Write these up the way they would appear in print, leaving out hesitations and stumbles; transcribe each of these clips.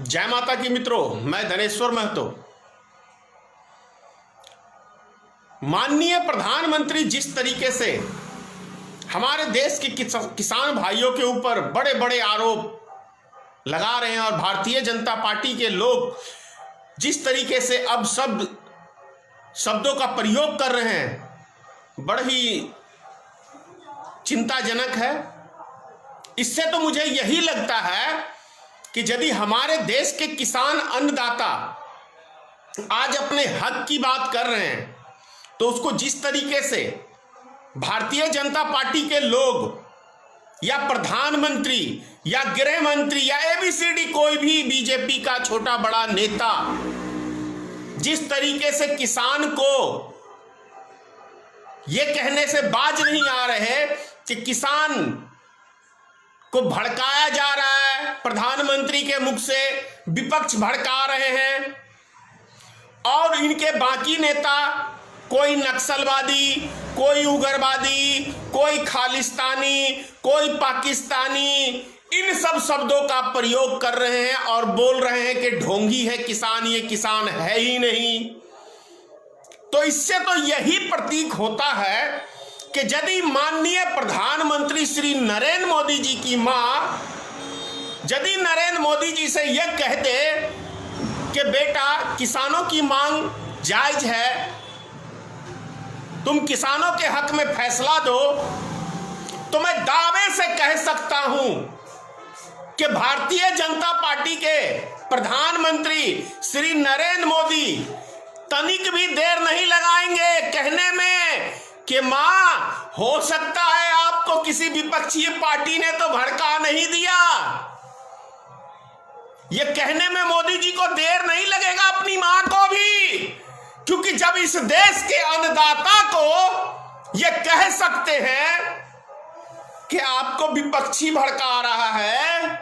जय माता की मित्रों, मैं धनेश्वर महतो। माननीय प्रधानमंत्री जिस तरीके से हमारे देश के किसान भाइयों के ऊपर बड़े बड़े आरोप लगा रहे हैं और भारतीय जनता पार्टी के लोग जिस तरीके से अब शब्दों का प्रयोग कर रहे हैं, बड़ा ही चिंताजनक है। इससे तो मुझे यही लगता है कि यदि हमारे देश के किसान अन्नदाता आज अपने हक की बात कर रहे हैं तो उसको जिस तरीके से भारतीय जनता पार्टी के लोग या प्रधानमंत्री या गृह मंत्री या एबीसीडी कोई भी बीजेपी का छोटा बड़ा नेता जिस तरीके से किसान को यह कहने से बाज नहीं आ रहे कि किसान को भड़काया जा रहा है, प्रधानमंत्री के मुख से विपक्ष भड़का रहे हैं और इनके बाकी नेता कोई नक्सलवादी, कोई उग्रवादी, कोई खालिस्तानी, कोई पाकिस्तानी, इन सब शब्दों का प्रयोग कर रहे हैं और बोल रहे हैं कि ढोंगी है किसान, ये किसान है ही नहीं। तो इससे तो यही प्रतीक होता है कि यदि माननीय प्रधानमंत्री श्री नरेंद्र मोदी जी की मां यदि नरेंद्र मोदी जी से यह कहते कि बेटा किसानों की मांग जायज है, तुम किसानों के हक में फैसला दो, तो मैं दावे से कह सकता हूं कि भारतीय जनता पार्टी के प्रधानमंत्री श्री नरेंद्र मोदी तनिक भी देर नहीं लगाएंगे कहने में कि मां हो सकता है आपको किसी विपक्षी पार्टी ने तो भड़का नहीं दिया। यह कहने में मोदी जी को देर नहीं लगेगा, अपनी मां को भी, क्योंकि जब इस देश के अन्नदाता को यह कह सकते हैं कि आपको विपक्षी भड़का रहा है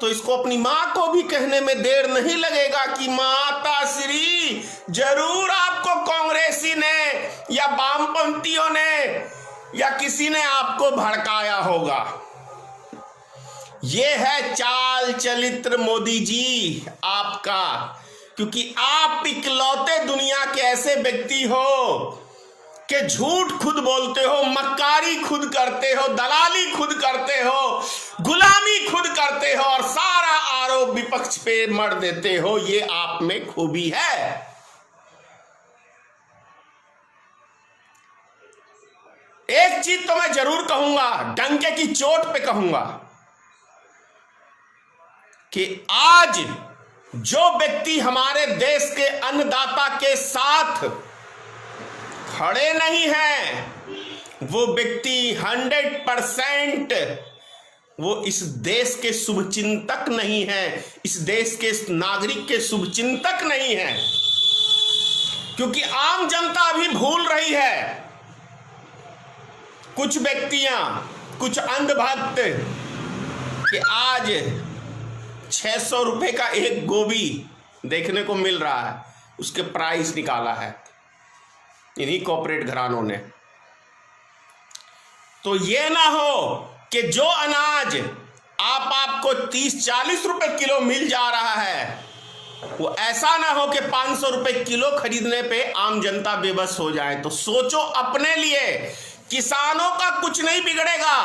तो इसको अपनी मां को भी कहने में देर नहीं लगेगा कि माता श्री जरूर आपको कांग्रेसी ने या वामपंथियों ने या किसी ने आपको भड़काया होगा। यह है चाल चरित्र मोदी जी आपका, क्योंकि आप इकलौते दुनिया के ऐसे व्यक्ति हो कि झूठ खुद बोलते हो, मक्कारी खुद करते हो, दलाली खुद करते हो, गुलामी खुद करते हो और सारा आरोप विपक्ष पे मर देते हो। ये आप में खूबी है। एक चीज तो मैं जरूर कहूंगा, डंके की चोट पे कहूंगा कि आज जो व्यक्ति हमारे देश के अन्नदाता के साथ खड़े नहीं हैं, वो व्यक्ति 100% वो इस देश के शुभचिंतक नहीं है, इस देश के नागरिक के शुभचिंतक नहीं है, क्योंकि आम जनता अभी भूल रही है। कुछ व्यक्तियां, कुछ अंधभक्त कि आज 600 रुपए का एक गोभी देखने को मिल रहा है, उसके प्राइस निकाला है इन्हीं कॉर्पोरेट घरानों ने। तो ये ना हो कि जो अनाज आपको 30-40 रुपए किलो मिल जा रहा है, वो ऐसा ना हो कि 500 रुपए किलो खरीदने पे आम जनता बेबस हो जाए। तो सोचो अपने लिए, किसानों का कुछ नहीं बिगड़ेगा,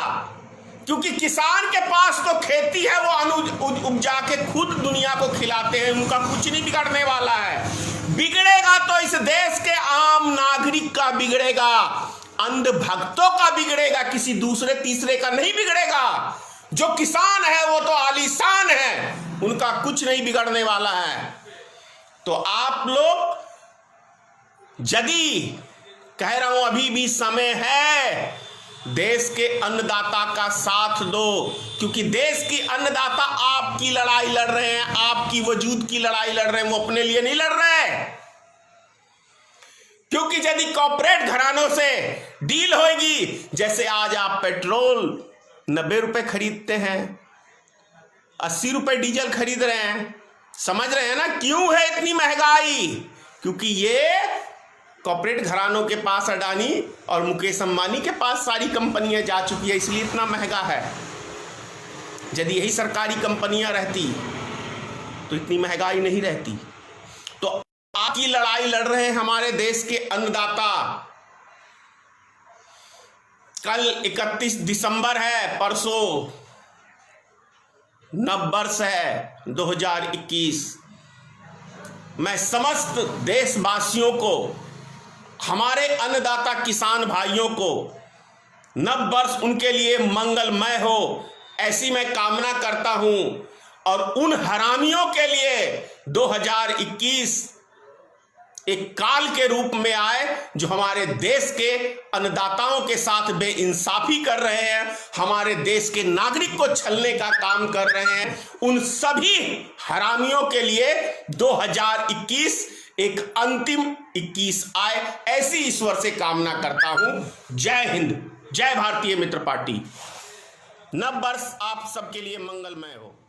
क्योंकि किसान के पास तो खेती है, वो अनाज उपजा के खुद दुनिया को खिलाते हैं, उनका कुछ नहीं बिगड़ने वाला है। बिगड़ेगा तो इस देश के आम नागरिक का बिगड़ेगा, अंधभक्तों का बिगड़ेगा, किसी दूसरे तीसरे का नहीं बिगड़ेगा। जो किसान है वो तो आलीशान है, उनका कुछ नहीं बिगड़ने वाला है। तो आप लोग, यदि कह रहा हूं अभी भी समय है, देश के अन्नदाता का साथ दो, क्योंकि देश की अन्नदाता आपकी लड़ाई लड़ रहे हैं, आपकी वजूद की लड़ाई लड़ रहे हैं, वो अपने लिए नहीं लड़ रहे। क्योंकि यदि कॉर्पोरेट घरानों से डील होगी, जैसे आज आप पेट्रोल 90 रुपए खरीदते हैं, 80 रुपए डीजल खरीद रहे हैं, समझ रहे हैं ना क्यों है इतनी महंगाई? क्योंकि ये कॉर्पोरेट घरानों के पास, अडानी और मुकेश अंबानी के पास सारी कंपनियां जा चुकी है, इसलिए इतना महंगा है। यदि यही सरकारी कंपनियां रहती तो इतनी महंगाई नहीं रहती। तो आपकी लड़ाई लड़ रहे हैं हमारे देश के अन्नदाता। कल 31 दिसंबर है, परसों नव वर्ष है 2021। मैं समस्त देशवासियों को, हमारे अन्नदाता किसान भाइयों को नव वर्ष उनके लिए मंगलमय हो, ऐसी मैं कामना करता हूं। और उन हरामियों के लिए 2021 एक काल के रूप में आए जो हमारे देश के अन्नदाताओं के साथ बेइंसाफी कर रहे हैं, हमारे देश के नागरिक को छलने का काम कर रहे हैं। उन सभी हरामियों के लिए 2021 एक अंतिम 21 आए, ऐसी ईश्वर से कामना करता हूं। जय हिंद, जय भारतीय मित्र पार्टी। नव वर्ष आप सबके लिए मंगलमय हो।